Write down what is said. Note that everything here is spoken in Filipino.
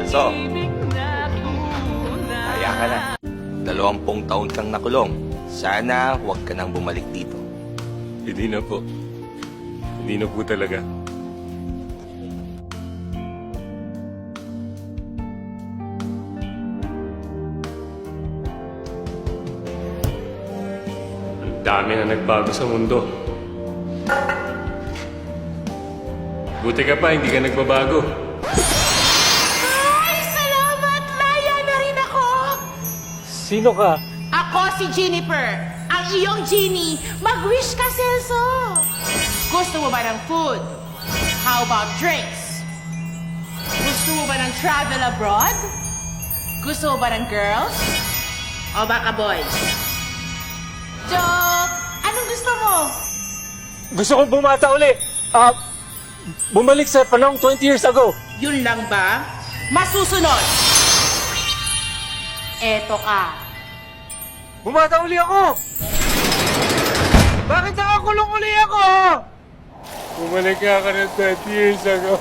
Celso, kaya ka na. 20 taon kang nakulong. Sana huwag ka nang bumalik dito. Hindi na po. Hindi na po talaga. Ang dami na nagbago sa mundo. Buti ka pa, hindi ka nagbabago. Ay, salamat! Laya na rin ako! Sino ka? Ako si Jennifer, ang iyong genie. Mag-wish ka, Celso! Gusto mo ba ng food? How about drinks? Gusto mo ba ng travel abroad? Gusto mo ba ng girls? O baka boys? Joke! Anong gusto mo? Gusto kong bumata uli. Bumalik sa panahong 20 years ago. Yun lang ba? Masusunod! Eto ka. Bumata uli ako! Bakit nakakulong uli ako? Bumalik ka ng 20 years ago.